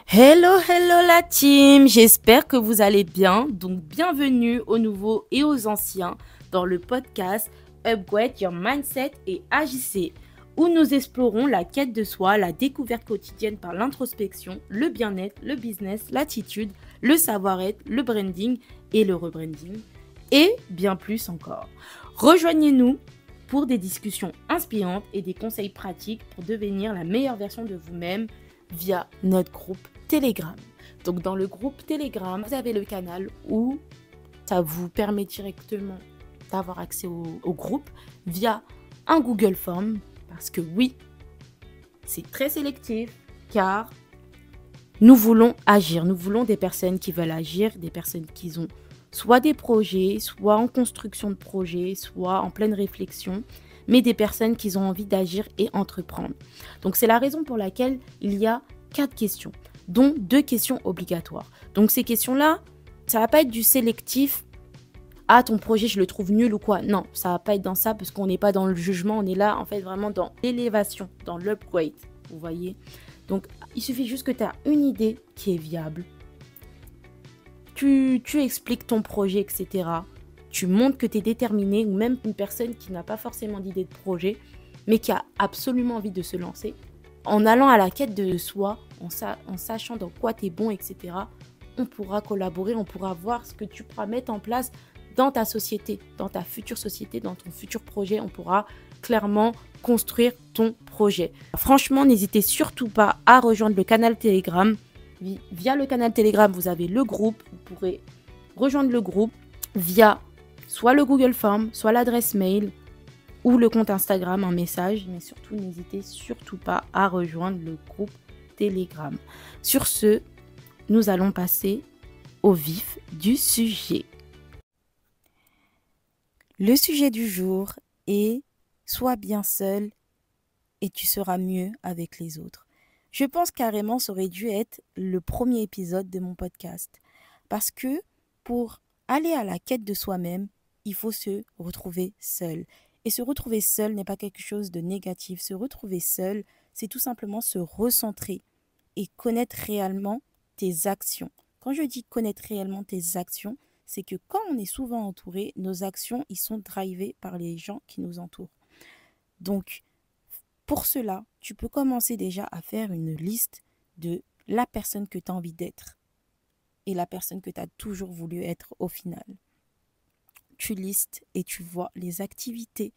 Hello, hello la team, j'espère que vous allez bien. Donc bienvenue aux nouveaux et aux anciens dans le podcast Upgrade Your Mindset et AJC, où nous explorons la quête de soi, la découverte quotidienne par l'introspection, le bien-être, le business, l'attitude, le savoir-être, le branding et le rebranding, et bien plus encore. Rejoignez-nous pour des discussions inspirantes et des conseils pratiques pour devenir la meilleure version de vous-même via notre groupe Telegram. Donc dans le groupe Telegram, vous avez le canal où ça vous permet directement d'avoir accès au groupe via un Google Form, parce que oui, c'est très sélectif, car nous voulons agir, nous voulons des personnes qui veulent agir, des personnes qui ont soit des projets, soit en construction de projets, soit en pleine réflexion, mais des personnes qui ont envie d'agir et entreprendre. Donc c'est la raison pour laquelle il y a 4 questions, dont 2 questions obligatoires. Donc ces questions-là, ça va pas être du sélectif. Ah, ton projet, je le trouve nul ou quoi. Non, ça va pas être dans ça parce qu'on n'est pas dans le jugement. On est là, en fait, vraiment dans l'élévation, dans l'upgrade. Vous voyez? Donc, il suffit juste que tu as une idée qui est viable. Tu expliques ton projet, etc. Tu montres que tu es déterminé, ou même une personne qui n'a pas forcément d'idée de projet, mais qui a absolument envie de se lancer. En allant à la quête de soi, en sachant dans quoi tu es bon, etc., on pourra collaborer, on pourra voir ce que tu pourras mettre en place dans ta société, dans ta future société, dans ton futur projet. On pourra clairement construire ton projet. Franchement, n'hésitez surtout pas à rejoindre le canal Telegram. Via le canal Telegram, vous avez le groupe. Vous pourrez rejoindre le groupe via soit le Google Form, soit l'adresse mail ou le compte Instagram, un message. Mais surtout, n'hésitez surtout pas à rejoindre le groupe Telegram. Sur ce, nous allons passer au vif du sujet. Le sujet du jour est « Sois bien seul et tu seras mieux avec les autres ». Je pense carrément ça aurait dû être le premier épisode de mon podcast. Parce que pour aller à la quête de soi-même, il faut se retrouver seul. Et se retrouver seul n'est pas quelque chose de négatif. Se retrouver seul, c'est tout simplement se recentrer et connaître réellement tes actions. Quand je dis connaître réellement tes actions, c'est que quand on est souvent entouré, nos actions, ils sont drivées par les gens qui nous entourent. Donc, pour cela, tu peux commencer déjà à faire une liste de la personne que tu as envie d'être et la personne que tu as toujours voulu être au final. Tu listes et tu vois les activités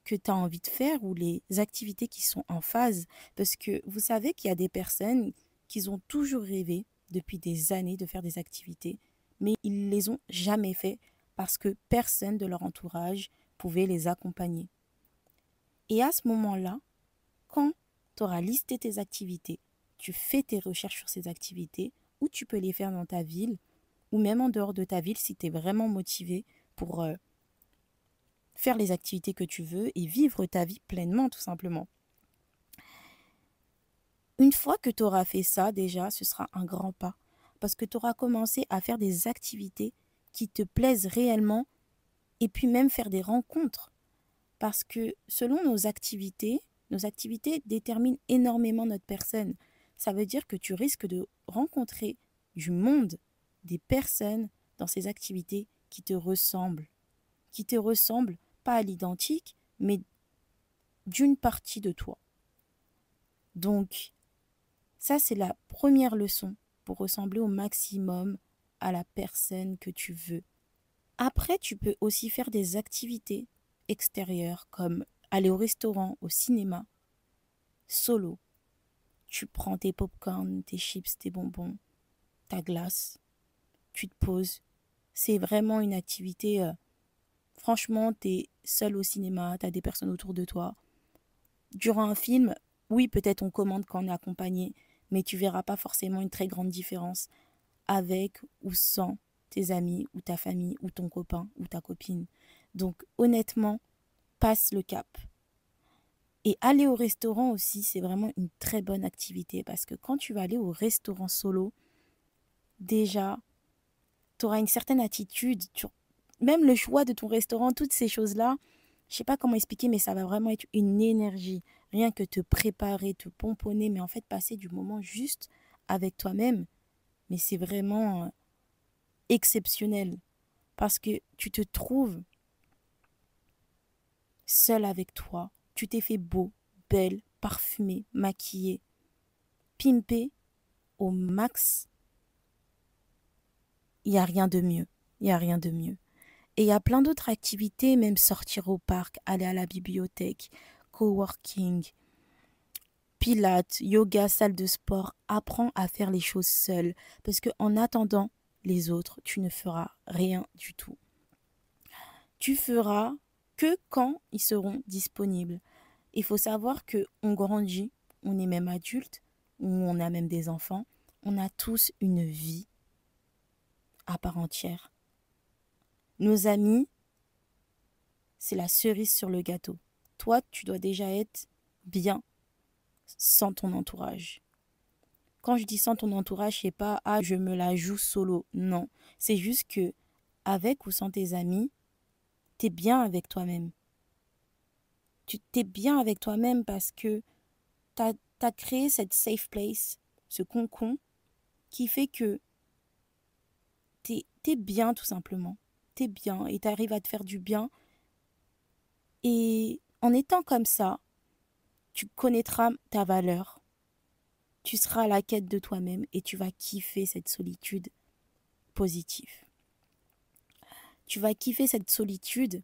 que tu as envie de faire ou les activités qui sont en phase. Parce que vous savez qu'il y a des personnes qui ont toujours rêvé depuis des années de faire des activités, mais ils ne les ont jamais fait parce que personne de leur entourage pouvait les accompagner. Et à ce moment-là, quand tu auras listé tes activités, tu fais tes recherches sur ces activités, ou tu peux les faire dans ta ville, ou même en dehors de ta ville si tu es vraiment motivé pour faire les activités que tu veux et vivre ta vie pleinement tout simplement. Une fois que tu auras fait ça, déjà, ce sera un grand pas. Parce que tu auras commencé à faire des activités qui te plaisent réellement et puis même faire des rencontres. Parce que selon nos activités déterminent énormément notre personne. Ça veut dire que tu risques de rencontrer du monde, des personnes dans ces activités qui te ressemblent. Qui te ressemblent, pas à l'identique, mais d'une partie de toi. Donc, ça, c'est la première leçon pour ressembler au maximum à la personne que tu veux. Après, tu peux aussi faire des activités extérieures comme aller au restaurant, au cinéma, solo. Tu prends tes pop-corn, tes chips, tes bonbons, ta glace, tu te poses. C'est vraiment une activité, franchement, tu es seul au cinéma, tu as des personnes autour de toi. Durant un film, oui, peut-être on commande quand on est accompagné, mais tu verras pas forcément une très grande différence avec ou sans tes amis ou ta famille ou ton copain ou ta copine. Donc honnêtement, passe le cap. Et aller au restaurant aussi, c'est vraiment une très bonne activité parce que quand tu vas aller au restaurant solo, déjà, tu auras une certaine attitude, même le choix de ton restaurant, toutes ces choses-là, je sais pas comment expliquer, mais ça va vraiment être une énergie. rien que te préparer, te pomponner, mais en fait passer du moment juste avec toi-même. Mais c'est vraiment exceptionnel parce que tu te trouves seul avec toi. Tu t'es fait beau, belle, parfumée, maquillée, pimpée au max. Il n'y a rien de mieux. Il n'y a rien de mieux. Et il y a plein d'autres activités, même sortir au parc, aller à la bibliothèque, coworking, pilates, yoga, salle de sport. Apprends à faire les choses seul. Parce qu'en attendant les autres, tu ne feras rien du tout. Tu feras que quand ils seront disponibles. Il faut savoir que on grandit, on est même adulte, ou on a même des enfants. On a tous une vie à part entière. Nos amis, c'est la cerise sur le gâteau. Toi, tu dois déjà être bien sans ton entourage. Quand je dis sans ton entourage, c'est pas ah je me la joue solo. Non, c'est juste que avec ou sans tes amis, t'es bien avec toi-même. Tu t'es bien avec toi-même parce que t'as créé cette safe place, ce concon qui fait que t'es bien tout simplement. T'es bien et t'arrives à te faire du bien. Et en étant comme ça, tu connaîtras ta valeur. Tu seras à la quête de toi-même et tu vas kiffer cette solitude positive. Tu vas kiffer cette solitude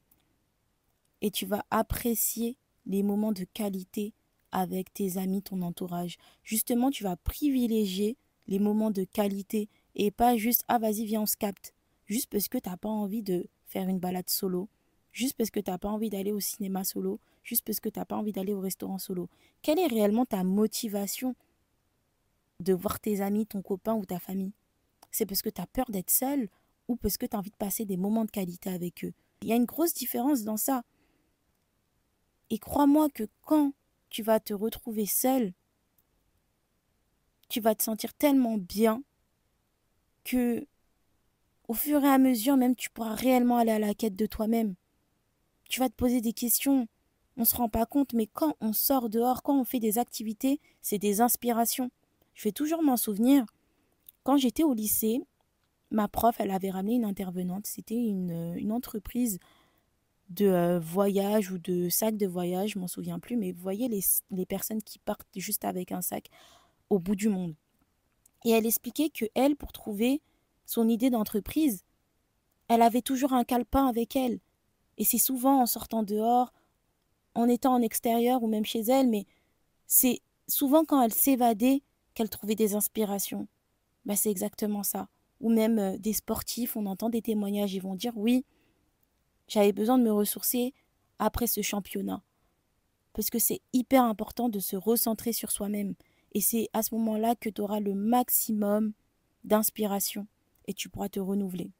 et tu vas apprécier les moments de qualité avec tes amis, ton entourage. Justement, tu vas privilégier les moments de qualité et pas juste ah vas-y viens on se capte. Juste parce que t'as pas envie de faire une balade solo. Juste parce que t'as pas envie d'aller au cinéma solo. Juste parce que t'as pas envie d'aller au restaurant solo. Quelle est réellement ta motivation de voir tes amis, ton copain ou ta famille? C'est parce que tu as peur d'être seul ou parce que tu as envie de passer des moments de qualité avec eux. Il y a une grosse différence dans ça. Et crois-moi que quand tu vas te retrouver seul, tu vas te sentir tellement bien que au fur et à mesure même tu pourras réellement aller à la quête de toi-même. Tu vas te poser des questions. On ne se rend pas compte, mais quand on sort dehors, quand on fait des activités, c'est des inspirations. Je vais toujours m'en souvenir. Quand j'étais au lycée, ma prof, elle avait ramené une intervenante. C'était une entreprise de voyage ou de sac de voyage, je m'en souviens plus, mais vous voyez les personnes qui partent juste avec un sac au bout du monde. Et elle expliquait que elle, pour trouver son idée d'entreprise, elle avait toujours un calepin avec elle. Et c'est souvent en sortant dehors, en étant en extérieur ou même chez elle, mais c'est souvent quand elle s'évadait qu'elle trouvait des inspirations. Bah, c'est exactement ça. Ou même des sportifs, on entend des témoignages, ils vont dire oui, j'avais besoin de me ressourcer après ce championnat. Parce que c'est hyper important de se recentrer sur soi-même. Et c'est à ce moment-là que tu auras le maximum d'inspiration et tu pourras te renouveler.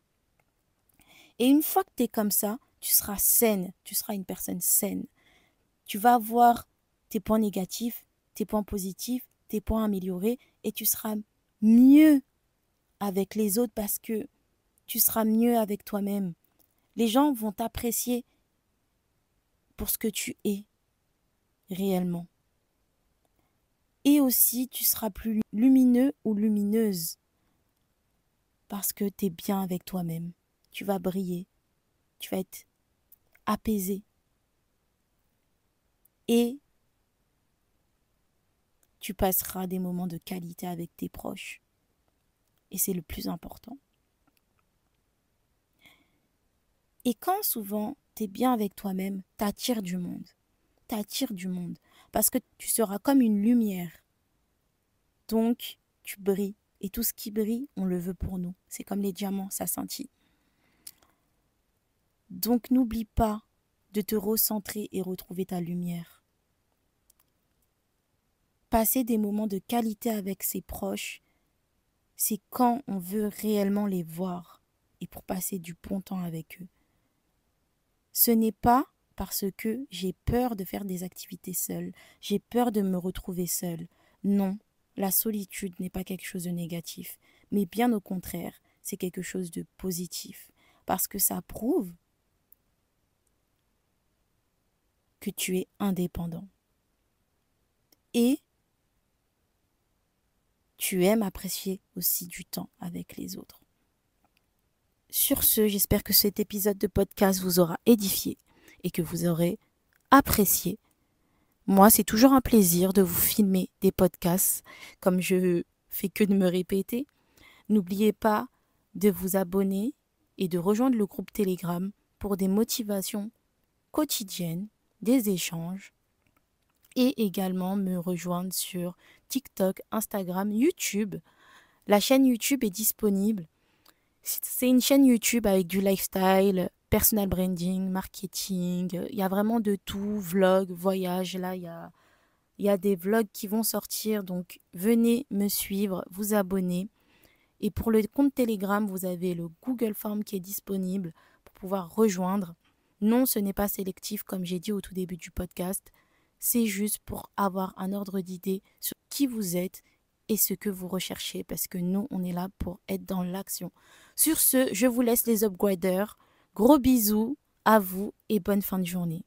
Et une fois que tu es comme ça, tu seras saine, tu seras une personne saine. Tu vas voir tes points négatifs, tes points positifs, tes points améliorés et tu seras mieux avec les autres parce que tu seras mieux avec toi-même. Les gens vont t'apprécier pour ce que tu es réellement. Et aussi, tu seras plus lumineux ou lumineuse parce que tu es bien avec toi-même. Tu vas briller, tu vas être apaisé et tu passeras des moments de qualité avec tes proches. Et c'est le plus important. Et quand souvent tu es bien avec toi-même, t'attires du monde. T'attires du monde parce que tu seras comme une lumière. Donc, tu brilles. Et tout ce qui brille, on le veut pour nous. C'est comme les diamants, ça scintille. Donc, n'oublie pas de te recentrer et retrouver ta lumière. Passer des moments de qualité avec ses proches, c'est quand on veut réellement les voir et pour passer du bon temps avec eux. Ce n'est pas parce que j'ai peur de faire des activités seule, j'ai peur de me retrouver seule. Non, la solitude n'est pas quelque chose de négatif, mais bien au contraire, c'est quelque chose de positif, parce que ça prouve que tu es indépendant. et tu aimes apprécier aussi du temps avec les autres. Sur ce, j'espère que cet épisode de podcast vous aura édifié et que vous aurez apprécié. Moi, c'est toujours un plaisir de vous filmer des podcasts, comme je fais que de me répéter. N'oubliez pas de vous abonner et de rejoindre le groupe Telegram pour des motivations quotidiennes, des échanges, et également me rejoindre sur TikTok, Instagram, YouTube. La chaîne YouTube est disponible. C'est une chaîne YouTube avec du lifestyle, personal branding, marketing. Il y a vraiment de tout, vlog, voyage. Là, il y a des vlogs qui vont sortir. Donc, venez me suivre, vous abonner. Et pour le compte Telegram, vous avez le Google Form qui est disponible pour pouvoir rejoindre. Non, ce n'est pas sélectif comme j'ai dit au tout début du podcast. C'est juste pour avoir un ordre d'idée sur qui vous êtes et ce que vous recherchez parce que nous, on est là pour être dans l'action. Sur ce, je vous laisse les upgraders. Gros bisous à vous et bonne fin de journée.